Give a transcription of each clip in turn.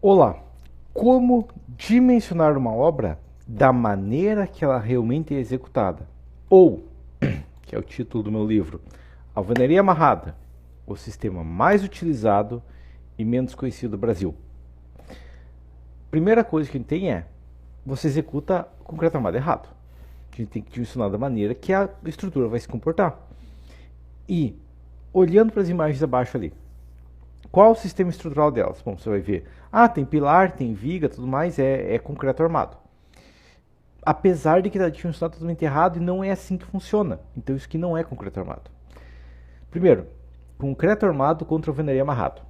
Olá, como dimensionar uma obra da maneira que ela realmente é executada? Ou, que é o título do meu livro, Alvenaria Amarrada, o sistema mais utilizado e menos conhecido do Brasil. Primeira coisa que a gente tem é, você executa o concreto armado errado. A gente tem que dimensionar da maneira que a estrutura vai se comportar. E, olhando para as imagens abaixo ali, qual o sistema estrutural delas? Bom, você vai ver, tem pilar, tem viga, tudo mais, é concreto armado. Apesar de que está dimensionado totalmente errado e não é assim que funciona. Então isso aqui não é concreto armado. Primeiro, concreto armado contra alvenaria amarrado.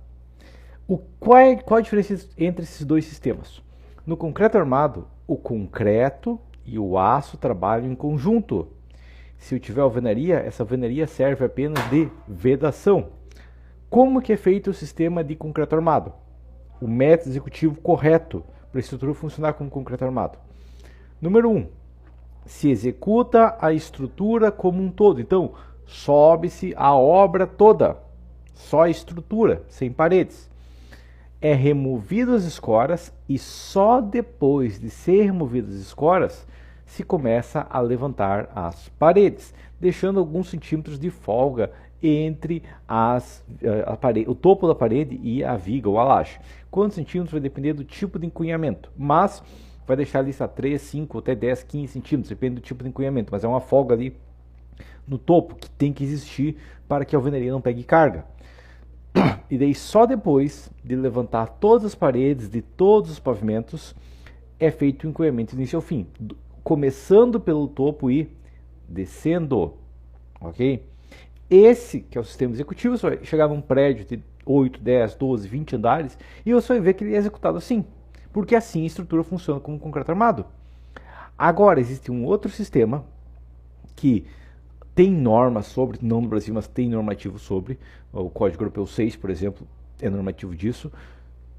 Qual a diferença entre esses dois sistemas? No concreto armado, o concreto e o aço trabalham em conjunto. Se eu tiver alvenaria, essa alvenaria serve apenas de vedação. Como que é feito o sistema de concreto armado? O método executivo correto para a estrutura funcionar como concreto armado. Número 1. Se executa a estrutura como um todo. Então, sobe-se a obra toda. Só a estrutura, sem paredes. É removido as escoras e só depois de ser removidas as escoras se começa a levantar as paredes, deixando alguns centímetros de folga entre o topo da parede e a viga ou a laje. Quantos centímetros vai depender do tipo de encunhamento, mas vai deixar ali 3, 5, até 10, 15 centímetros, depende do tipo de encunhamento, mas é uma folga ali no topo que tem que existir para que a alvenaria não pegue carga. E daí só depois de levantar todas as paredes de todos os pavimentos é feito o encunhamento do início ao fim, começando pelo topo e descendo, ok? Esse que é o sistema executivo, você vai chegar num prédio de 8, 10, 12, 20 andares e você vai ver que ele é executado assim, porque assim a estrutura funciona como concreto armado. Agora existe um outro sistema que tem normas sobre, não no Brasil, mas tem normativo sobre, o Código Europeu 6, por exemplo, é normativo disso,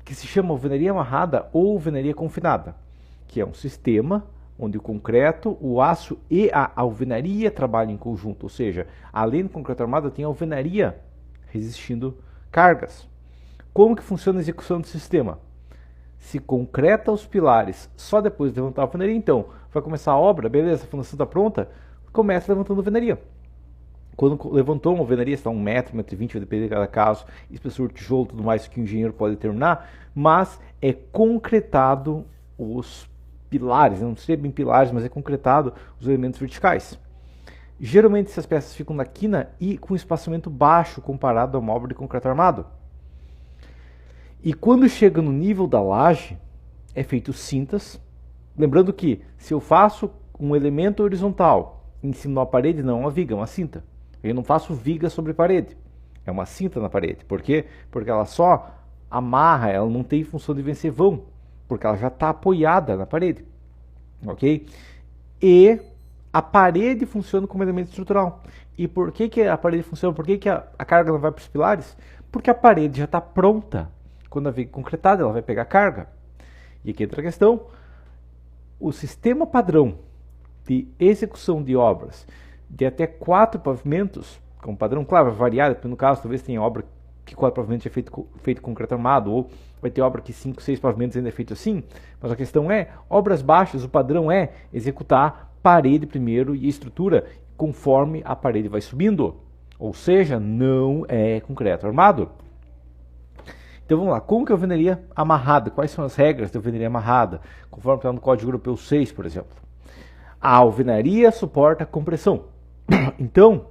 que se chama alvenaria amarrada ou alvenaria confinada, que é um sistema onde o concreto, o aço e a alvenaria trabalham em conjunto, ou seja, além do concreto armado tem a alvenaria resistindo cargas. Como que funciona a execução do sistema? Se concreta os pilares só depois de levantar a alvenaria, então vai começar a obra, beleza, a fundação está pronta, começa levantando a alvenaria. Quando levantou uma alvenaria, está 1 metro, 1,20 m, vai depender de cada caso, espessura de tijolo, tudo mais que o engenheiro pode determinar, mas é concretado os pilares, não seria bem pilares, mas é concretado os elementos verticais. Geralmente essas peças ficam na quina e com espaçamento baixo comparado a uma obra de concreto armado. E quando chega no nível da laje, é feito cintas. Lembrando que se eu faço um elemento horizontal em cima de uma parede, não é uma viga, é uma cinta. Eu não faço viga sobre parede, é uma cinta na parede. Por quê? Porque ela só amarra, ela não tem função de vencer vão, porque ela já está apoiada na parede, ok? E a parede funciona como elemento estrutural. E por que a parede funciona? Por que a carga não vai para os pilares? Porque a parede já está pronta. Quando a viga é concretada, ela vai pegar carga. E aqui entra a questão, o sistema padrão de execução de obras de até 4 pavimentos, como padrão, claro, vai variar, no caso, talvez tenha obra que 4 pavimentos é feito concreto armado, ou vai ter obra que 5, 6 pavimentos ainda é feito assim, mas a questão é, obras baixas, o padrão é executar parede primeiro e estrutura conforme a parede vai subindo, ou seja, não é concreto armado. Então vamos lá, como que é a alvenaria amarrada? Quais são as regras da alvenaria amarrada? Conforme está no Código Europeu 6, por exemplo. A alvenaria suporta compressão. Então,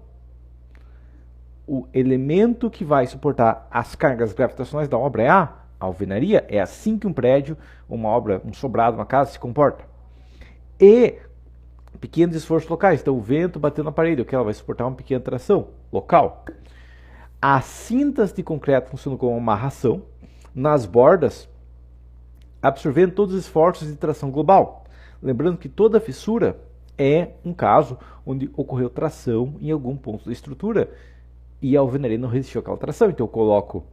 o elemento que vai suportar as cargas gravitacionais da obra é a alvenaria. É assim que um prédio, uma obra, um sobrado, uma casa se comporta. E pequenos esforços locais. Então, o vento batendo na parede, ela vai suportar uma pequena tração local. As cintas de concreto funcionam como uma amarração nas bordas, absorvendo todos os esforços de tração global. Lembrando que toda fissura é um caso onde ocorreu tração em algum ponto da estrutura e a alvenaria não resistiu àquela tração. Então eu coloco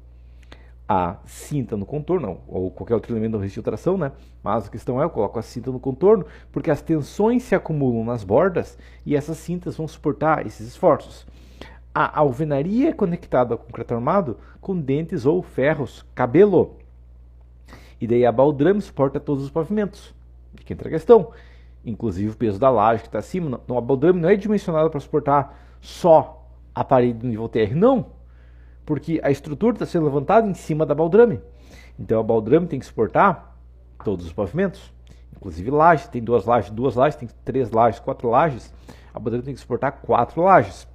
a cinta no contorno, ou qualquer outro elemento não resistiu à tração, né? Mas a questão é, eu coloco a cinta no contorno, porque as tensões se acumulam nas bordas e essas cintas vão suportar esses esforços. A alvenaria é conectada ao concreto armado com dentes ou ferros cabelo. E daí a baldrame suporta todos os pavimentos. Aqui entra a questão. Inclusive o peso da laje que está acima. Não, a baldrame não é dimensionada para suportar só a parede do nível TR, não. Porque a estrutura está sendo levantada em cima da baldrame. Então a baldrame tem que suportar todos os pavimentos. Inclusive laje, tem duas lajes, tem 3 lajes, 4 lajes. A baldrame tem que suportar 4 lajes.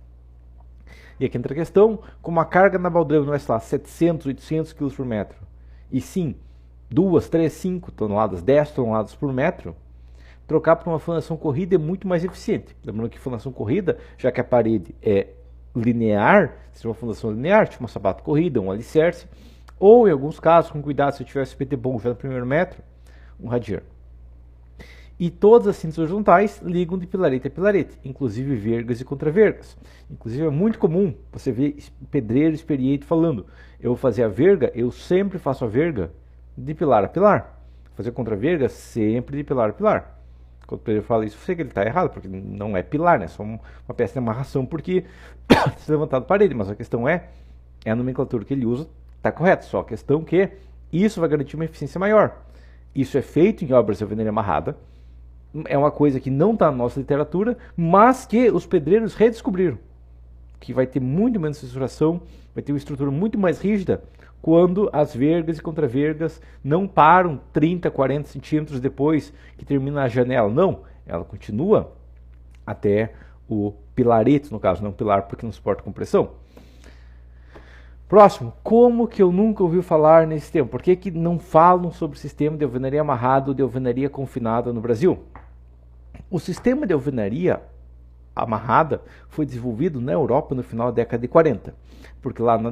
E aqui entra a questão, como a carga na baldrame não é, sei lá, 700, 800 kg por metro, e sim 2, 3, 5 toneladas, 10 toneladas por metro, trocar para uma fundação corrida é muito mais eficiente. Lembrando que fundação corrida, já que a parede é linear, se uma fundação linear, tipo uma sabata corrida, um alicerce, ou em alguns casos, com cuidado, se eu tivesse PT bom já no primeiro metro, um radier. E todas as cintas horizontais ligam de pilarete a pilarete, inclusive vergas e contravergas. Inclusive é muito comum você ver pedreiro experiente falando, eu vou fazer a verga, eu sempre faço a verga de pilar a pilar. Fazer contraverga sempre de pilar a pilar. Quando o pedreiro fala isso, eu sei que ele está errado, porque não é pilar, né? É só uma peça de amarração porque está levantado a parede, mas a questão é a nomenclatura que ele usa está correta, só a questão que isso vai garantir uma eficiência maior. Isso é feito em obras de alvenaria amarrada, é uma coisa que não está na nossa literatura, mas que os pedreiros redescobriram, que vai ter muito menos fissuração, vai ter uma estrutura muito mais rígida quando as vergas e contravergas não param 30, 40 centímetros depois que termina a janela. Não, ela continua até o pilarete, no caso, não pilar porque não suporta compressão. Próximo, como que eu nunca ouvi falar nesse tema? Por que não falam sobre o sistema de alvenaria amarrado ou de alvenaria confinada no Brasil? O sistema de alvenaria amarrada foi desenvolvido na Europa no final da década de 40, porque lá na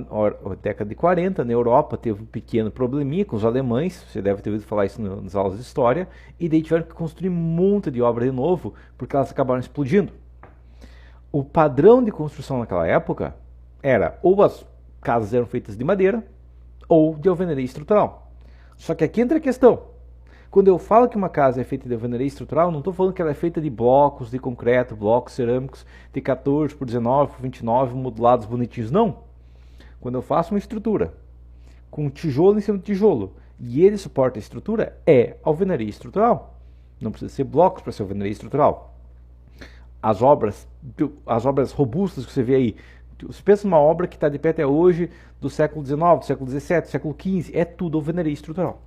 década de 40, na Europa, teve um pequeno probleminha com os alemães, você deve ter ouvido falar isso nas aulas de história, e daí tiveram que construir um monte de obra de novo, porque elas acabaram explodindo. O padrão de construção naquela época era ou as casas eram feitas de madeira ou de alvenaria estrutural. Só que aqui entra a questão. Quando eu falo que uma casa é feita de alvenaria estrutural, não estou falando que ela é feita de blocos de concreto, blocos cerâmicos de 14 por 19 por 29, modulados bonitinhos, não. Quando eu faço uma estrutura com tijolo em cima de tijolo e ele suporta a estrutura, é alvenaria estrutural. Não precisa ser blocos para ser alvenaria estrutural. As obras robustas que você vê aí, você pensa numa obra que está de pé até hoje, do século XIX, do século XVII, do século XV, é tudo alvenaria estrutural.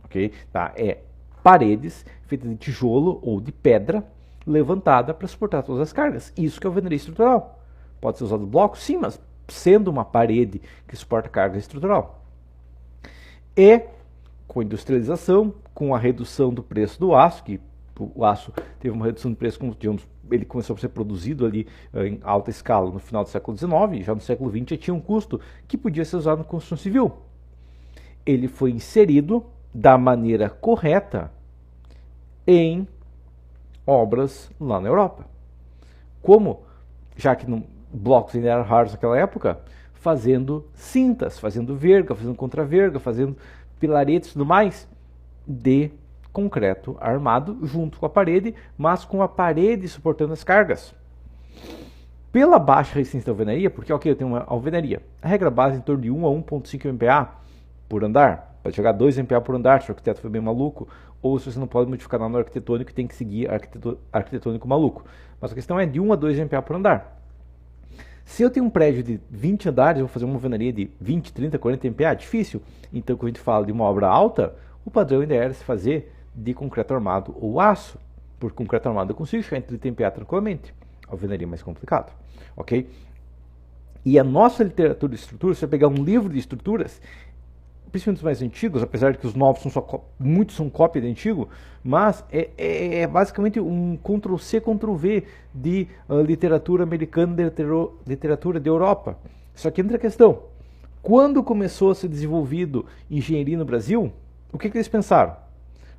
Okay? Tá? É paredes feitas de tijolo ou de pedra levantada para suportar todas as cargas. Isso que é alvenaria estrutural. Pode ser usado bloco? Sim, mas sendo uma parede que suporta carga estrutural. E com a industrialização, com a redução do preço do aço, que o aço teve uma redução de preço, como digamos, ele começou a ser produzido ali em alta escala no final do século XIX, e já no século XX já tinha um custo que podia ser usado na construção civil. Ele foi inserido da maneira correta em obras lá na Europa. Como, já que blocos ainda eram raros naquela época, fazendo cintas, fazendo verga, fazendo contraverga, fazendo pilaretes e tudo mais de concreto armado junto com a parede, mas com a parede suportando as cargas. Pela baixa resistência da alvenaria, porque ok, eu tenho uma alvenaria, a regra base é em torno de 1 a 1,5 MPa por andar. Pode chegar a 2 MPa por andar, se o arquiteto foi bem maluco, ou se você não pode modificar nada no arquitetônico, tem que seguir arquitetônico maluco. Mas a questão é de 1 a 2 MPa por andar. Se eu tenho um prédio de 20 andares, eu vou fazer uma alvenaria de 20, 30, 40 MPa, difícil. Então, quando a gente fala de uma obra alta, o padrão ainda era se fazer de concreto armado ou aço. Por concreto armado eu consigo chegar em 30 MPa tranquilamente. Alvenaria é mais complicado, ok? E a nossa literatura de estruturas, se você pegar um livro de estruturas, principalmente os mais antigos, apesar de que os novos muitos são cópia de antigo, mas é basicamente um Ctrl+C, Ctrl+V de literatura americana, de literatura da Europa. Só que entra a questão, quando começou a ser desenvolvido engenharia no Brasil, o que eles pensaram?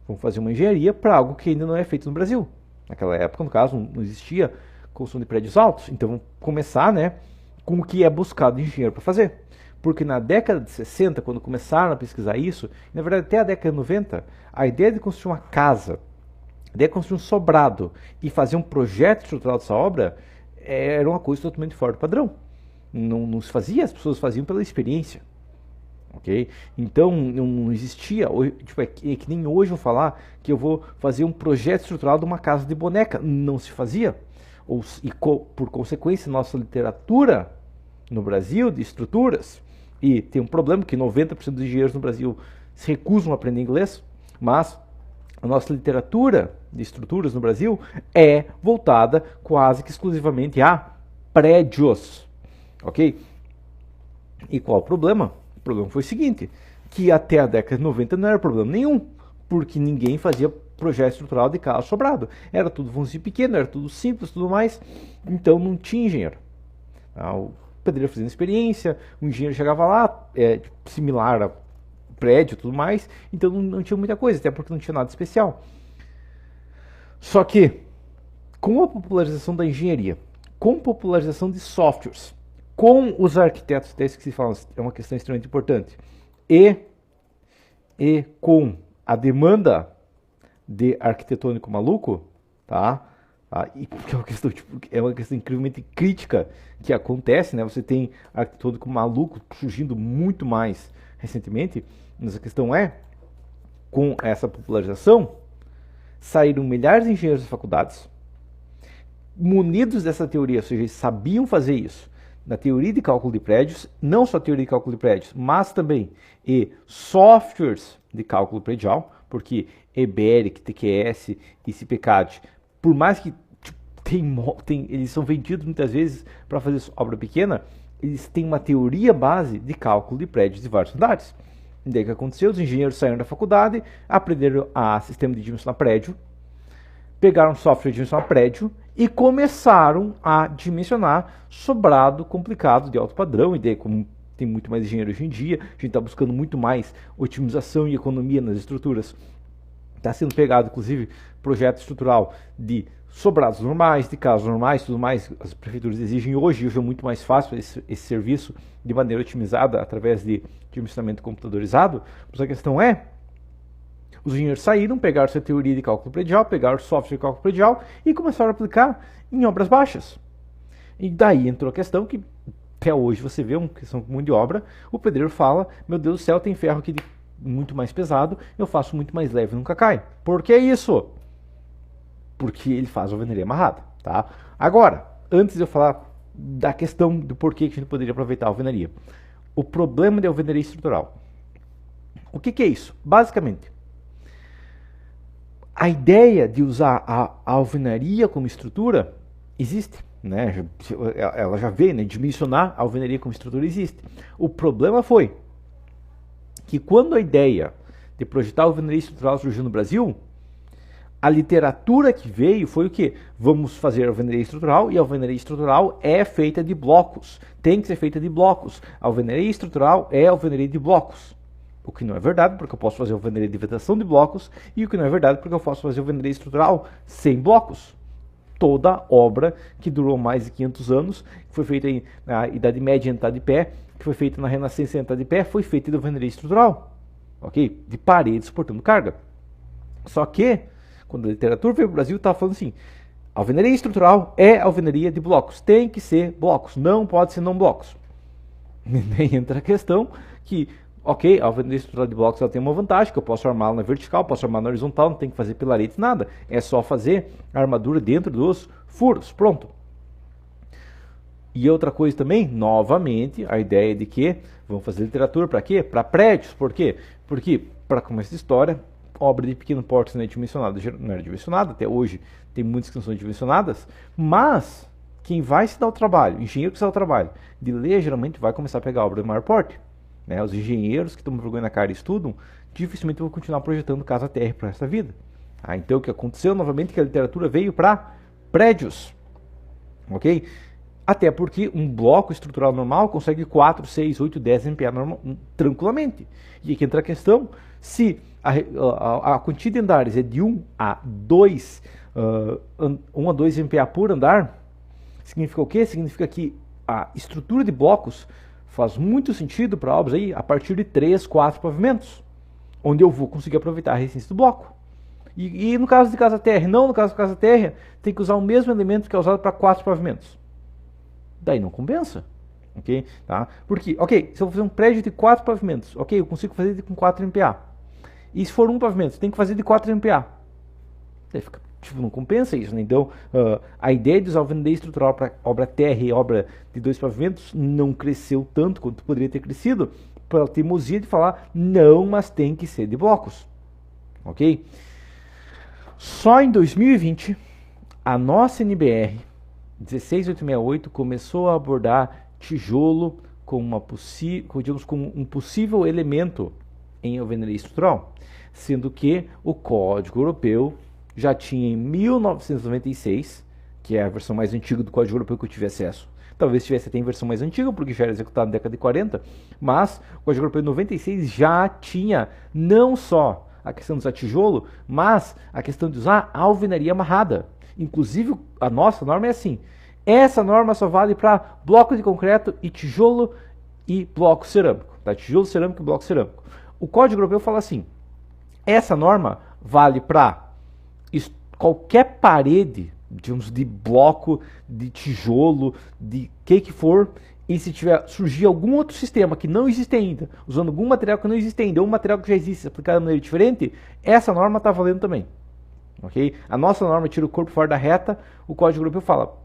Vamos fazer uma engenharia para algo que ainda não é feito no Brasil. Naquela época, no caso, não existia construção de prédios altos, então vamos começar, né, com o que é buscado de engenheiro para fazer. Porque na década de 60, quando começaram a pesquisar isso, na verdade até a década de 90, a ideia de construir uma casa, a ideia de construir um sobrado e fazer um projeto estrutural dessa obra era uma coisa totalmente fora do padrão. Não se fazia, as pessoas faziam pela experiência. ok? Então não existia, tipo, é que nem hoje eu vou falar que eu vou fazer um projeto estrutural de uma casa de boneca, não se fazia. Por consequência, nossa literatura no Brasil de estruturas, e tem um problema que 90% dos engenheiros no Brasil se recusam a aprender inglês, mas a nossa literatura de estruturas no Brasil é voltada quase que exclusivamente a prédios, ok? E qual o problema? O problema foi o seguinte, que até a década de 90 não era problema nenhum, porque ninguém fazia projeto estrutural de casa sobrado. Era tudo vãozinho pequeno, era tudo simples, tudo mais, então não tinha engenheiro. O pedreiro fazendo experiência, o engenheiro chegava lá, similar a prédio e tudo mais, então não tinha muita coisa, até porque não tinha nada especial. Só que, com a popularização da engenharia, com a popularização de softwares, com os arquitetos, até isso que se fala, é uma questão extremamente importante, e com a demanda de arquitetônico maluco, tá? E porque é uma questão incrivelmente crítica que acontece, né? Você tem arquitetônico maluco surgindo muito mais recentemente, mas a questão é, com essa popularização, saíram milhares de engenheiros de faculdades, munidos dessa teoria, ou seja, eles sabiam fazer isso, na teoria de cálculo de prédios, não só teoria de cálculo de prédios, mas também softwares de cálculo predial, porque EBERIC, TQS e CPCAD, por mais que eles são vendidos muitas vezes para fazer obra pequena, eles têm uma teoria base de cálculo de prédios de vários andares. E daí o que aconteceu? Os engenheiros saíram da faculdade, aprenderam a sistema de dimensionar prédio, pegaram software de dimensionar prédio e começaram a dimensionar sobrado complicado de alto padrão. E daí, como tem muito mais engenheiro hoje em dia, a gente está buscando muito mais otimização e economia nas estruturas. Está sendo pegado, inclusive, projeto estrutural de sobrados normais, de casas normais, tudo mais. As prefeituras exigem hoje é muito mais fácil esse serviço de maneira otimizada através de dimensionamento computadorizado. Mas a questão é, os engenheiros saíram, pegaram essa teoria de cálculo predial, pegaram o software de cálculo predial e começaram a aplicar em obras baixas. E daí entrou a questão que até hoje você vê uma questão comum de obra, o pedreiro fala, meu Deus do céu, tem ferro aqui muito mais pesado, eu faço muito mais leve e nunca cai. Por que isso? Porque ele faz a alvenaria amarrada, tá? Agora, antes de eu falar da questão do porquê que a gente poderia aproveitar a alvenaria, o problema de alvenaria estrutural. O que é isso? Basicamente, a ideia de usar a alvenaria como estrutura existe, né? Ela já veio, né? Dimensionar a alvenaria como estrutura existe. O problema foi que quando a ideia de projetar a alvenaria estrutural surgiu no Brasil, a literatura que veio foi o quê? Vamos fazer a alvenaria estrutural e a alvenaria estrutural é feita de blocos. Tem que ser feita de blocos. A alvenaria estrutural é a alvenaria de blocos. O que não é verdade, porque eu posso fazer alvenaria de vedação de blocos, e o que não é verdade, porque eu posso fazer alvenaria estrutural sem blocos. Toda obra que durou mais de 500 anos, que foi feita na Idade Média em estar de pé, que foi feita na Renascença em estar de pé, foi feita de alvenaria estrutural, ok? De paredes suportando carga. Só que, quando a literatura veio para o Brasil, estava falando assim, alvenaria estrutural é alvenaria de blocos, tem que ser blocos, não pode ser não blocos. E daí entra a questão que, ok, a alvenaria estrutural de blocos ela tem uma vantagem, que eu posso armá-la na vertical, posso armar na horizontal, não tem que fazer pilaretes, nada. É só fazer a armadura dentro dos furos, pronto. E outra coisa também, novamente, a ideia de que vamos fazer literatura para quê? Para prédios, por quê? Porque, para começar essa história, obra de pequeno porte não é dimensionada, não era dimensionada, até hoje tem muitas que não são dimensionadas, mas quem vai se dar o trabalho, o engenheiro que se dá o trabalho de ler, geralmente vai começar a pegar obra de maior porte. Né? Os engenheiros que tomam vergonha na cara e estudam, dificilmente vão continuar projetando casa TR para essa vida. Então o que aconteceu novamente é que a literatura veio para prédios. Ok? Até porque um bloco estrutural normal consegue 4, 6, 8, 10 MPa tranquilamente. E aqui entra a questão, se a quantidade de andares é de 1 a 2 MPa por andar, significa o quê? Significa que a estrutura de blocos faz muito sentido para obras aí a partir de 3, 4 pavimentos, onde eu vou conseguir aproveitar a resistência do bloco. E no caso de casa térrea, não, no caso de casa térrea, tem que usar o mesmo elemento que é usado para 4 pavimentos. Daí não compensa. Ok? Tá? Porque, ok, se eu fazer um prédio de 4 pavimentos, ok, eu consigo fazer com 4 MPa. E se for um pavimento, você tem que fazer de 4 MPa. Aí fica, tipo, não compensa isso, né? Então, a ideia de usar alvenaria estrutural para obra terra e obra de 2 pavimentos não cresceu tanto quanto poderia ter crescido, pela teimosia de falar, não, mas tem que ser de blocos. Ok? Só em 2020, a nossa NBR 16868 começou a abordar tijolo como, como um possível elemento em alvenaria estrutural, sendo que o Código Europeu já tinha em 1996, que é a versão mais antiga do Código Europeu que eu tive acesso. Talvez tivesse até em versão mais antiga, porque já era executado na década de 40, mas o Código Europeu de 96 já tinha não só a questão de usar tijolo, mas a questão de usar alvenaria amarrada. Inclusive, a nossa norma é assim. Essa norma só vale para bloco de concreto e tijolo e bloco cerâmico. Tá? Tijolo cerâmico e bloco cerâmico. O Código Europeu fala assim. Essa norma vale para qualquer parede, digamos, de bloco, de tijolo, de que for, e se tiver surgir algum outro sistema que não existe ainda, usando algum material que não existe ainda, ou um material que já existe, aplicado de maneira diferente, essa norma está valendo também. Okay? A nossa norma tira o corpo fora da reta, o Código Europeu fala,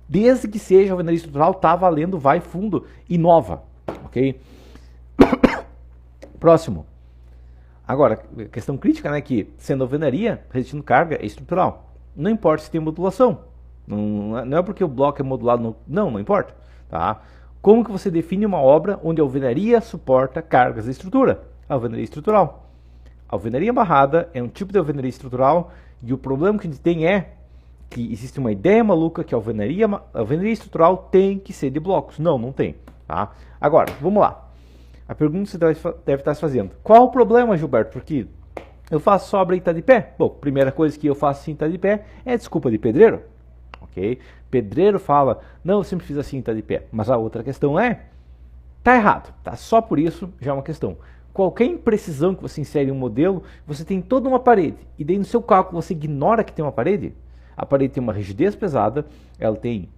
desde que seja alvenaria estrutural, está valendo, vai fundo, inova. Ok? Próximo. Agora, questão crítica, né, que sendo alvenaria, resistindo carga é estrutural. Não importa se tem modulação. Não é porque o bloco é modulado, não importa. Tá? Como que você define uma obra onde a alvenaria suporta cargas de estrutura? Alvenaria estrutural. Alvenaria amarrada é um tipo de alvenaria estrutural e o problema que a gente tem é que existe uma ideia maluca que a alvenaria estrutural tem que ser de blocos. Não tem. Tá? Agora, vamos lá. A pergunta que você deve estar se fazendo. Qual o problema, Gilberto? Porque eu faço só obra e está de pé? Bom, primeira coisa que eu faço assim está de pé é desculpa de pedreiro. Ok? Pedreiro fala, não, eu sempre fiz assim está de pé. Mas a outra questão é, tá errado. Tá? Só por isso já é uma questão. Qualquer imprecisão que você insere em um modelo, você tem toda uma parede. E daí no seu cálculo você ignora que tem uma parede. A parede tem uma rigidez pesada, ela tem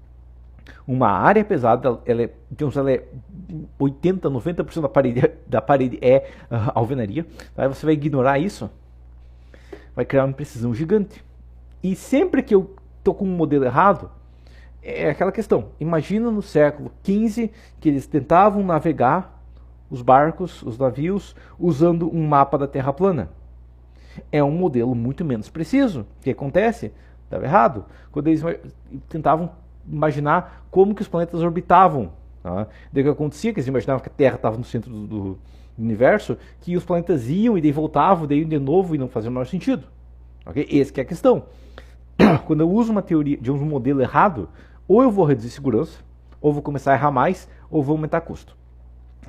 uma área pesada, ela é 80, 90% da parede é alvenaria. Aí você vai ignorar isso, vai criar uma imprecisão gigante. E sempre que eu estou com um modelo errado, é aquela questão. Imagina no século XV que eles tentavam navegar os barcos, os navios, usando um mapa da Terra plana. É um modelo muito menos preciso. O que acontece? Estava errado. Quando eles tentavam imaginar como que os planetas orbitavam. Tá? Daí o que acontecia? Que eles imaginavam que a Terra estava no centro do universo, que os planetas iam e daí voltavam, daí iam de novo e não fazia o menor sentido. Okay? Essa que é a questão. Quando eu uso uma teoria de um modelo errado, ou eu vou reduzir segurança, ou vou começar a errar mais, ou vou aumentar custo.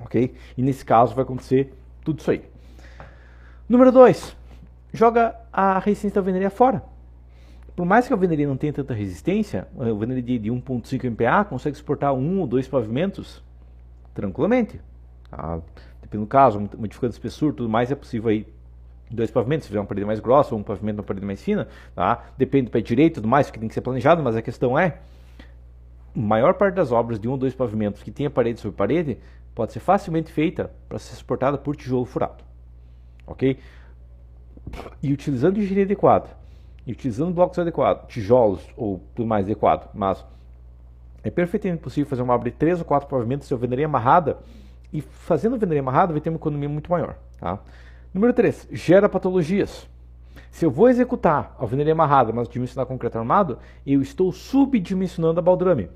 Ok? E nesse caso vai acontecer tudo isso aí. Número 2. Joga a resistência da alvenaria fora. Por mais que a alvenaria não tenha tanta resistência, a alvenaria de 1.5 MPa consegue suportar 1 ou 2 pavimentos tranquilamente. Tá? Dependendo do caso, modificando a espessura, tudo mais, é possível aí 2 pavimentos, se fizer uma parede mais grossa ou um pavimento uma parede mais fina. Tá? Depende do pé direito e tudo mais, que tem que ser planejado, mas a questão é, a maior parte das obras de 1 ou 2 pavimentos que tenha parede sobre parede, pode ser facilmente feita para ser suportada por tijolo furado. Ok? E utilizando engenharia adequada, e utilizando blocos adequados, tijolos ou tudo mais adequado, mas é perfeitamente possível fazer uma obra de 3 ou 4 pavimentos de alvenaria amarrada, e fazendo alvenaria amarrada vai ter uma economia muito maior. Tá? Número 3, gera patologias. Se eu vou executar alvenaria amarrada, mas dimensionar concreto armado, eu estou subdimensionando a baldrame.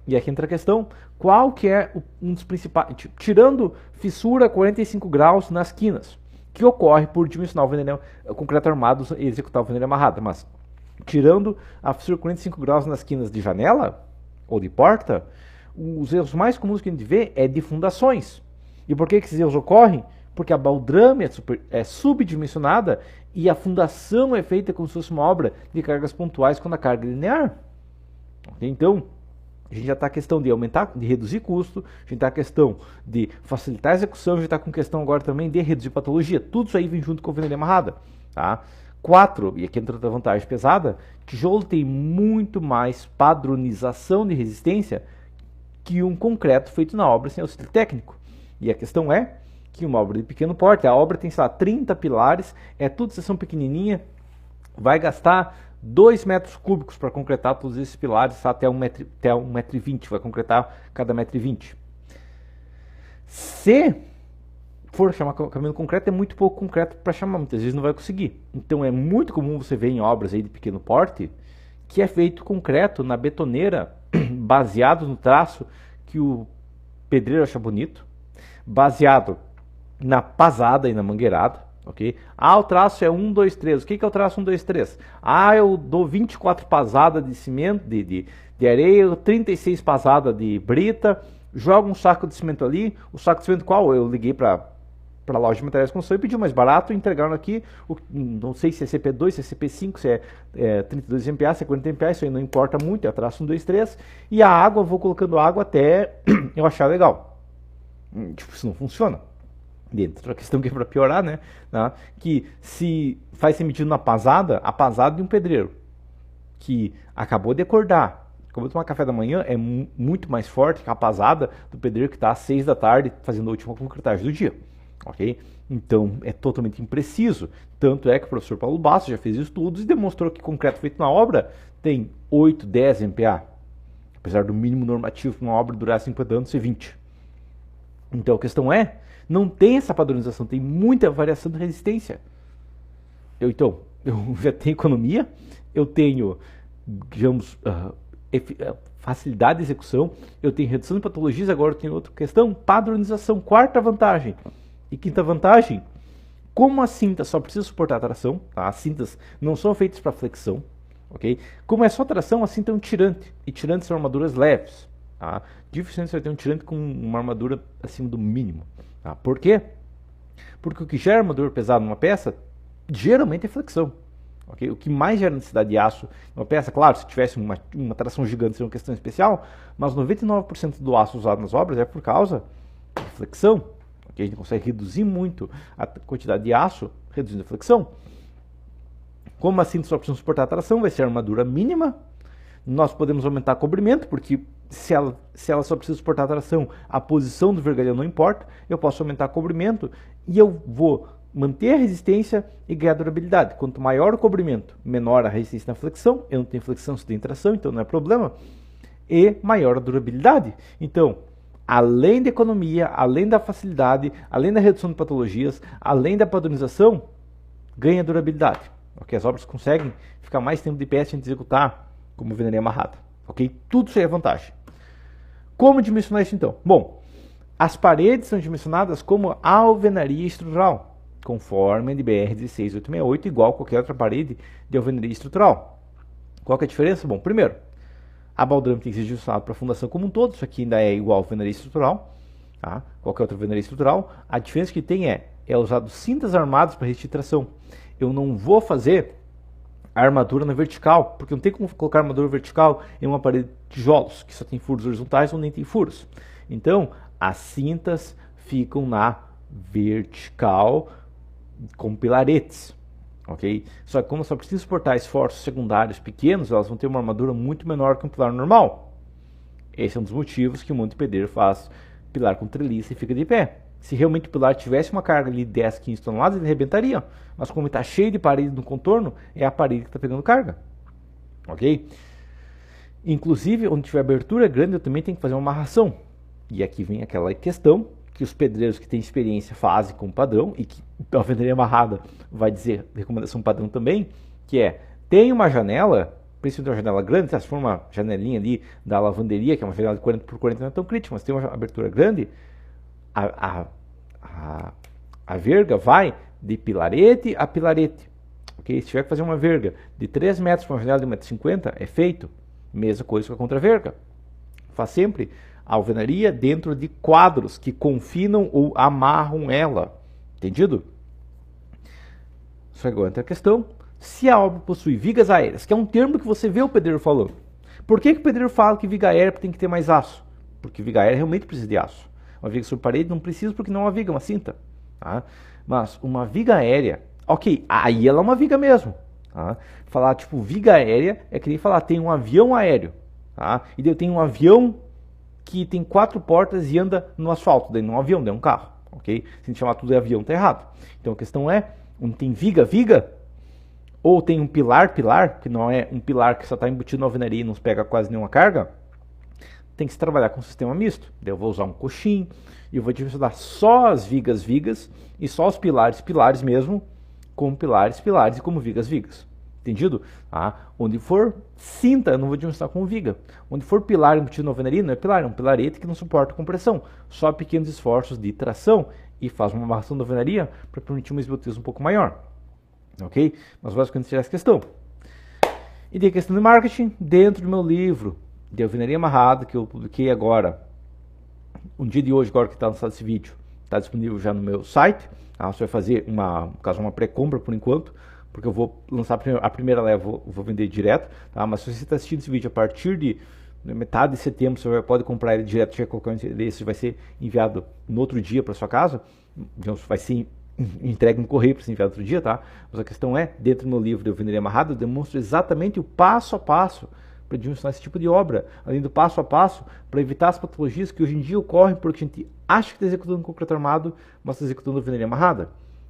E aqui entra a questão, qual que é um dos principais, tirando fissura 45 graus nas quinas, que ocorre por dimensionar o concreto armado e executar a alvenaria amarrada, mas tirando a fissura 45 graus nas quinas de janela ou de porta, os erros mais comuns que a gente vê é de fundações. E por que esses erros ocorrem? Porque a baldrame é subdimensionada e a fundação é feita como se fosse uma obra de cargas pontuais quando a carga é linear. Então, a gente já está a questão de aumentar, de reduzir custo, a gente está a questão de facilitar a execução, a gente está com questão agora também de reduzir patologia. Tudo isso aí vem junto com a alvenaria amarrada. Tá? 4, e aqui entra outra vantagem pesada, tijolo tem muito mais padronização de resistência que um concreto feito na obra sem auxílio técnico. E a questão é que uma obra de pequeno porte, a obra tem, sei lá, 30 pilares, é tudo seção pequenininha, vai gastar 2 metros cúbicos para concretar todos esses pilares, até 1,20 m, vai concretar cada 1,20 m. Se for chamar caminho concreto, é muito pouco concreto para chamar, muitas vezes não vai conseguir. Então é muito comum você ver em obras aí de pequeno porte que é feito concreto na betoneira, baseado no traço que o pedreiro acha bonito, baseado na pasada e na mangueirada, ok? Ah, o traço é 1, 2, 3. O que é o traço 1, 2, 3? Ah, eu dou 24 pasadas de cimento, de areia, 36 pasadas de brita, jogo um saco de cimento ali. O saco de cimento qual? Eu liguei para a loja de materiais de construção e pedi mais barato, entregaram aqui, não sei se é CP2, se é CP5, se é 32 MPa, se é 40 MPa, isso aí não importa muito, é traço 1, 2, 3, e a água, eu vou colocando água até eu achar legal. Tipo, isso não funciona. Dentro. Outra questão que é para piorar, né? Que se faz ser medido na pasada, a pasada de um pedreiro que acabou de acordar, acabou de tomar café da manhã, é muito mais forte que a pasada do pedreiro que está às 6 da tarde fazendo a última concretagem do dia. Ok? Então é totalmente impreciso. Tanto é que o professor Paulo Basso já fez estudos e demonstrou que concreto feito na obra tem 8, 10 MPa. Apesar do mínimo normativo para uma obra durar 50 anos ser 20. Então a questão é, não tem essa padronização, tem muita variação de resistência. Eu já tenho economia, eu tenho, digamos, facilidade de execução, eu tenho redução de patologias, agora eu tenho outra questão, padronização, quarta vantagem. E quinta vantagem, como a cinta só precisa suportar a tração, tá? As cintas não são feitas para flexão, ok? Como é só tração, a cinta é um tirante, e tirantes são armaduras leves, tá? Dificilmente você vai ter um tirante com uma armadura acima do mínimo. Tá? Por quê? Porque o que gera armadura pesada numa peça, geralmente é flexão. Okay? O que mais gera necessidade de aço numa peça, claro, se tivesse uma tração gigante seria uma questão especial, mas 99% do aço usado nas obras é por causa de flexão. Okay? A gente consegue reduzir muito a quantidade de aço reduzindo a flexão. Como assim só precisa suportar a tração, vai ser a armadura mínima. Nós podemos aumentar o cobrimento, porque se ela só precisa suportar a tração, a posição do vergalhão não importa, eu posso aumentar o cobrimento e eu vou manter a resistência e ganhar durabilidade. Quanto maior o cobrimento, menor a resistência na flexão, eu não tenho flexão, se tem tração, então não é problema, e maior a durabilidade. Então, além da economia, além da facilidade, além da redução de patologias, além da padronização, ganha durabilidade. Okay? As obras conseguem ficar mais tempo de pé sem executar como alvenaria amarrada. Ok? Tudo isso aí é vantagem. Como dimensionar isso então? Bom, as paredes são dimensionadas como alvenaria estrutural, conforme a NBR 16868, igual a qualquer outra parede de alvenaria estrutural. Qual que é a diferença? Bom, primeiro, a baldrame tem que ser dimensionada para a fundação como um todo, isso aqui ainda é igual a alvenaria estrutural, tá? Qualquer outra alvenaria estrutural. A diferença que tem é usado cintas armadas para resistir tração. Eu não vou fazer a armadura na vertical, porque não tem como colocar armadura vertical em uma parede de tijolos, que só tem furos horizontais ou nem tem furos. Então, as cintas ficam na vertical com pilaretes, ok? Só que como só precisa suportar esforços secundários pequenos, elas vão ter uma armadura muito menor que um pilar normal. Esse é um dos motivos que um monte de pedreiro faz pilar com treliça e fica de pé. Se realmente o pilar tivesse uma carga ali de 10, 15 toneladas, ele arrebentaria. Mas como está cheio de parede no contorno, é a parede que está pegando carga. Ok? Inclusive, onde tiver abertura grande, eu também tenho que fazer uma amarração. E aqui vem aquela questão que os pedreiros que têm experiência fazem com padrão, e que a alvenaria amarrada vai dizer, recomendação padrão também, que é, tem uma janela, principalmente uma janela grande, se for uma janelinha ali da lavanderia, que é uma janela de 40 por 40, não é tão crítica, mas tem uma abertura grande, a verga vai de pilarete a pilarete. Okay? Se tiver que fazer uma verga de 3 metros para uma janela de 1,50 m, é feito. Mesma coisa com a contraverga. Faz sempre a alvenaria dentro de quadros que confinam ou amarram ela. Entendido? Só agora entra a questão. Se a obra possui vigas aéreas, que é um termo que você vê o pedreiro falando. Por que o pedreiro fala que viga aérea tem que ter mais aço? Porque viga aérea realmente precisa de aço. Uma viga sobre parede não precisa porque não é uma viga, é uma cinta. Tá? Mas uma viga aérea, ok, aí ela é uma viga mesmo. Tá? Falar tipo viga aérea é que nem falar tem um avião aéreo. Tá? E daí eu tenho um avião que tem 4 portas e anda no asfalto, daí não é um avião, daí é um carro, ok? Se a gente chamar tudo de avião, tá errado. Então a questão é, onde tem viga, ou tem um pilar, que não é um pilar que só está embutido na alvenaria e não pega quase nenhuma carga, tem que se trabalhar com um sistema misto. Daí eu vou usar um coxim, e eu vou dimensionar só as vigas, e só os pilares mesmo, como pilares e como vigas. Entendido? Onde for cinta, eu não vou dimensionar com viga. Onde for pilar embutido na alvenaria, não é pilar, é um pilarete que não suporta compressão. Só pequenos esforços de tração e faz uma amarração da alvenaria para permitir um esbotismo um pouco maior. Ok? Mas basicamente será essa questão. E tem a questão de marketing dentro do meu livro de alvenaria amarrada, que eu publiquei agora, um dia de hoje, agora que está lançado esse vídeo, está disponível já no meu site. Você vai fazer uma pré-compra por enquanto, porque eu vou lançar a primeira leva, vou vender direto, tá? Mas se você está assistindo esse vídeo a partir de metade de setembro, você pode comprar ele direto, já colocar o endereço, vai ser enviado no outro dia para sua casa, então vai ser entregue no correio para ser enviado outro dia, tá? Mas a questão é, dentro do meu livro de alvenaria amarrada, eu demonstro exatamente o passo a passo para dimensionar esse tipo de obra, além do passo a passo para evitar as patologias que hoje em dia ocorrem porque a gente acha que está executando concreto armado, mas está executando alvenaria amarrada.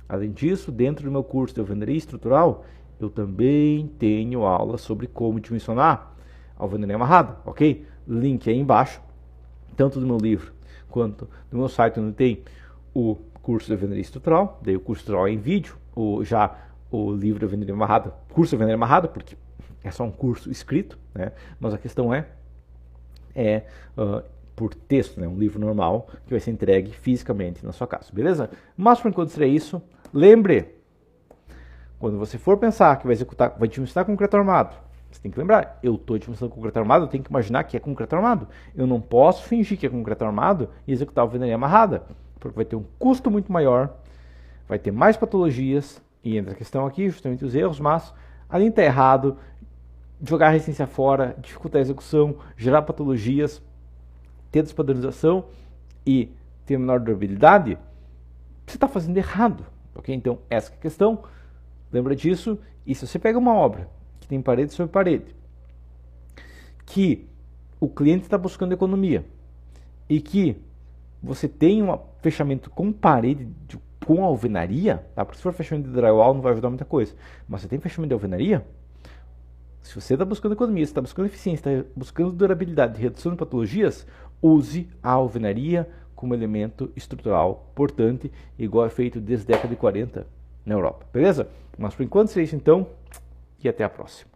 Além disso, dentro do meu curso de alvenaria estrutural, eu também tenho aula sobre como dimensionar a alvenaria amarrada, ok? Link aí embaixo, tanto do meu livro quanto do meu site, onde tem o curso de alvenaria estrutural, daí o curso estrutural é em vídeo, já o livro de alvenaria amarrada, curso de alvenaria amarrada, porque é só um curso escrito, né? Mas a questão é por texto, né? Um livro normal que vai ser entregue fisicamente na sua casa, beleza? Mas por enquanto seria isso. Lembre, quando você for pensar que vai dimensionar concreto armado, você tem que lembrar, eu estou dimensionando concreto armado, eu tenho que imaginar que é concreto armado. Eu não posso fingir que é concreto armado e executar a alvenaria amarrada, porque vai ter um custo muito maior, vai ter mais patologias, e entra a questão aqui, justamente os erros, mas além de estar errado, jogar a resistência fora, dificultar a execução, gerar patologias, ter despadronização e ter menor durabilidade, você está fazendo errado, ok? Então, essa é a questão, lembra disso, e se você pega uma obra que tem parede sobre parede, que o cliente está buscando economia, e que você tem um fechamento com parede, com alvenaria, tá? Porque se for fechamento de drywall não vai ajudar muita coisa, mas você tem fechamento de alvenaria, se você está buscando economia, se está buscando eficiência, está buscando durabilidade e redução de patologias, use a alvenaria como elemento estrutural importante, igual é feito desde a década de 40 na Europa, beleza? Mas por enquanto é isso então, e até a próxima.